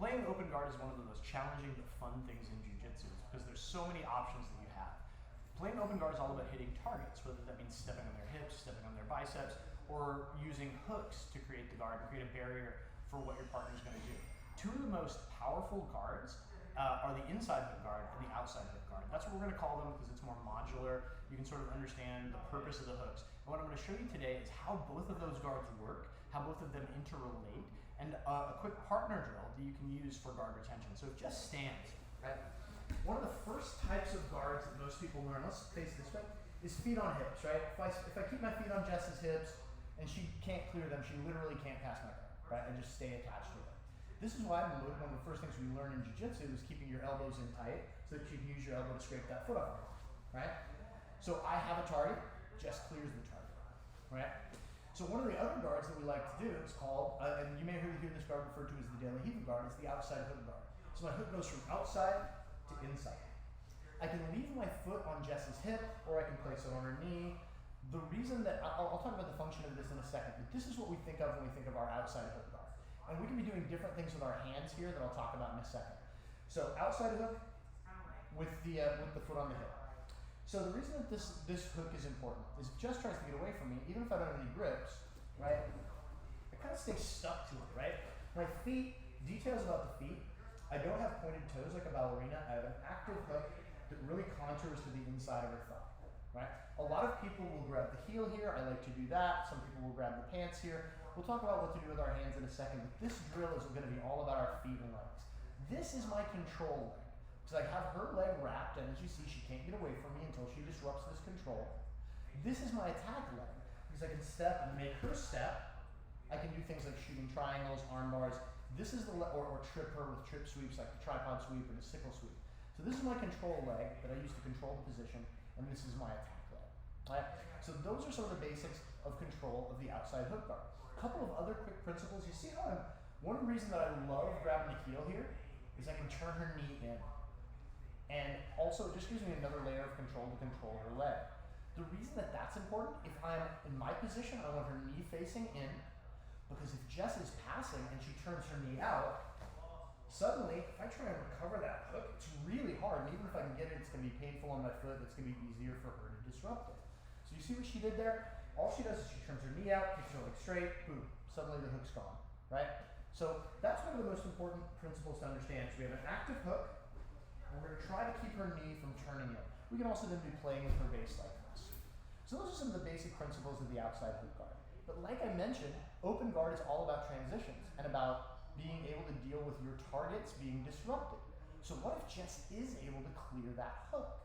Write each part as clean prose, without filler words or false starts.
Playing open guard is one of the most challenging but fun things in jiu-jitsu because there's so many options that you have. Playing open guard is all about hitting targets, whether that means stepping on their hips, stepping on their biceps, or using hooks to create the guard and create a barrier for what your partner's going to do. Two of the most powerful guards are the inside hook guard and the outside hook guard. That's what we're going to call them because it's more modular. You can sort of understand the purpose of the hooks. And what I'm going to show you today is how both of those guards work, how both of them interrelate, and a quick partner drill that you can use for guard retention. So it just stands, right? One of the first types of guards that most people learn, let's face this way, is feet on hips, right? If I keep my feet on Jess's hips and she can't clear them, she literally can't pass my guard, right? I just stay attached to them. This is why one of the first things we learn in jiu-jitsu is keeping your elbows in tight so that you can use your elbow to scrape that foot off, right? So I have a target, Jess clears the target, right? So one of the other guards that we like to do is called, and you may hear this guard referred to as the De La Riva guard, it's the outside hook guard. So my hook goes from outside to inside. I can leave my foot on Jess's hip or I can place it on her knee. The reason that, I'll talk about the function of this in a second, but this is what we think of when we think of our outside hook guard. And we can be doing different things with our hands here that I'll talk about in a second. So outside hook with the foot on the hip. So the reason that this hook is important is if Jess tries to get away from me, even if I don't have any grips, right, I kind of stay stuck to it, right? My feet, details about the feet, I don't have pointed toes like a ballerina. I have an active hook that really contours to the inside of her thigh, right? A lot of people will grab the heel here. I like to do that. Some people will grab the pants here. We'll talk about what to do with our hands in a second, but this drill is going to be all about our feet and legs. This is my control leg. Because I have her leg wrapped, and as you see, she can't get away from me until she disrupts this control. This is my attack leg, because I can step and make her step. I can do things like shooting triangles, arm bars. This is the or trip her with trip sweeps like the tripod sweep or the sickle sweep. So this is my control leg that I use to control the position, and this is my attack leg. Right? So those are some of the basics of control of the outside hook guard. A couple of other quick principles. You see how one reason that I love grabbing the heel here is I can turn her knee in. And also it just gives me another layer of control to control her leg. The reason that that's important, if I'm in my position, I want her knee facing in, because if Jess is passing and she turns her knee out, suddenly, if I try and recover that hook, it's really hard. And even if I can get it, it's going to be painful on my foot. It's going to be easier for her to disrupt it. So you see what she did there? All she does is she turns her knee out, kicks her leg straight, boom, suddenly the hook's gone, right? So that's one of the most important principles to understand. So we have an active hook, and we're going to try to keep her knee from turning in. We can also then be playing with her base like this. So those are some of the basic principles of the outside hook guard. But like I mentioned, open guard is all about transitions and about being able to deal with your targets being disrupted. So what if Jess is able to clear that hook?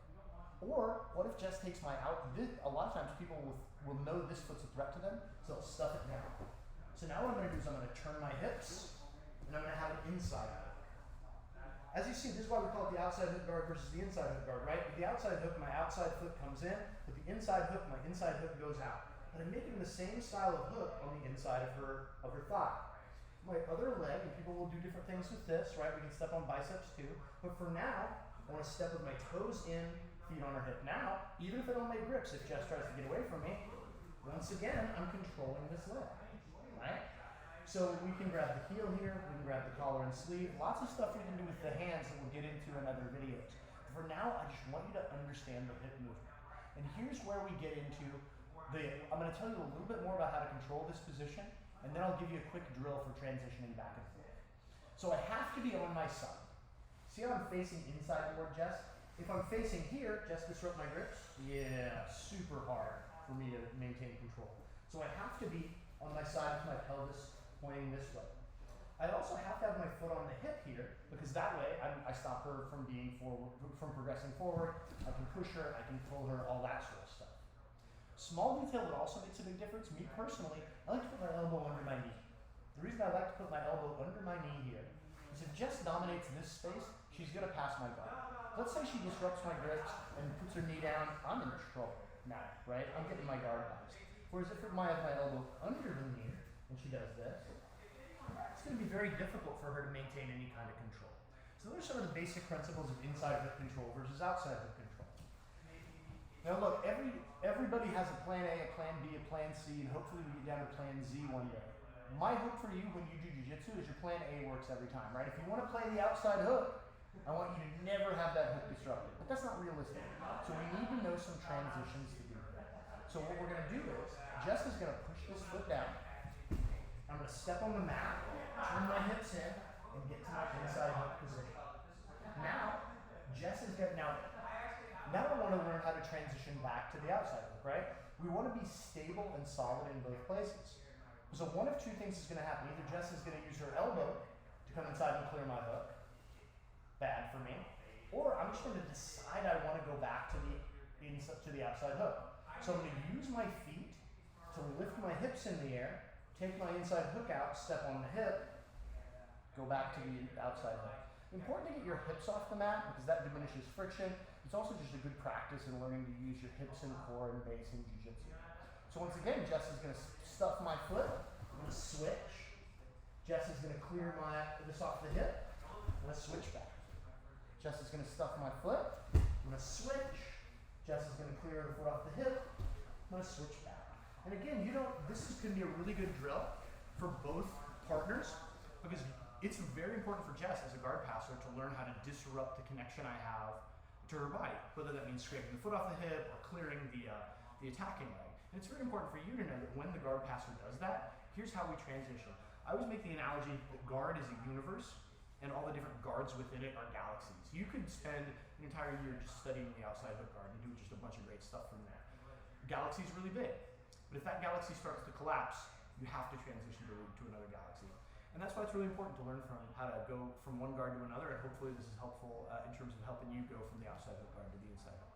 Or what if Jess takes my out? A lot of times people will know this foot's a threat to them, so they'll stuff it down. So now what I'm going to do is I'm going to turn my hips, and I'm going to have an inside hook. As you see, this is why we call it the outside hook guard versus the inside hook guard, right? With the outside hook, my outside foot comes in. With the inside hook, my inside hook goes out. But I'm making the same style of hook on the inside of her thigh. My other leg, and people will do different things with this, right? We can step on biceps too. But for now, I want to step with my toes in, feet on her hip. Now, even if I don't make grips, if Jess tries to get away from me, once again, I'm controlling this leg, right? So we can grab the heel here, we can grab the collar and sleeve, lots of stuff we can do with the hands that we'll get into in other videos. For now, I just want you to understand the hip movement. And here's where we get into I'm going to tell you a little bit more about how to control this position, and then I'll give you a quick drill for transitioning back and forth. So I have to be on my side. See how I'm facing inside toward Jess? If I'm facing here, Jess disrupt my grips? Yeah, super hard for me to maintain control. So I have to be on my side with my pelvis pointing this way. I also have to have my foot on the hip here, because that way I stop her from from progressing forward. I can push her, I can pull her, all that sort of stuff. Small detail that also makes a big difference. Me personally, I like to put my elbow under my knee. The reason I like to put my elbow under my knee here is if Jess dominates this space, she's going to pass my guard. Let's say she disrupts my grips and puts her knee down, I'm in trouble now, right? I'm getting my guard passed. Whereas if I have my elbow under the knee and she does this, it's going to be very difficult for her to maintain any kind of control. So those are some of the basic principles of inside hook control versus outside hook control. Now look, everybody has a plan A, a plan B, a plan C, and hopefully we get down to plan Z one day. My hope for you when you do jiu-jitsu is your plan A works every time, right? If you want to play the outside hook, I want you to never have that hook disrupted. But that's not realistic. So we need to know some transitions to do that. So what we're going to do is, Jess is going to push this foot down. I'm going to step on the mat, turn my hips in, and get to my inside hook position. Now, Jess is going to, now I want to learn how to transition back to the outside hook, right? We want to be stable and solid in both places. So one of two things is going to happen. Either Jess is going to use her elbow to come inside and clear my hook. Bad for me. Or I'm just going to decide I want to go back to the outside hook. So I'm going to use my feet to lift my hips in the air, take my inside hook out, step on the hip, go back to the outside hook. Important to get your hips off the mat because that diminishes friction. It's also just a good practice in learning to use your hips and core and base in jiu-jitsu. So once again, Jess is going to stuff my foot. I'm going to switch. Jess is going to clear this off the hip. I'm going to switch back. Jess is going to stuff my foot. I'm going to switch. Jess is going to clear the foot off the hip. I'm going to switch back. And again, this is going to be a really good drill for both partners because it's very important for Jess as a guard passer to learn how to disrupt the connection I have to her body, whether that means scraping the foot off the hip or clearing the attacking leg. And it's very important for you to know that when the guard passer does that, here's how we transition. I always make the analogy that guard is a universe and all the different guards within it are galaxies. You could spend an entire year just studying the outside hook guard and do just a bunch of great stuff from there. Galaxy is really big, but if that galaxy starts to collapse, you have to transition to another galaxy. And that's why it's really important to learn from how to go from one guard to another, and hopefully this is helpful in terms of helping you go from the outside hook guard to the inside hook.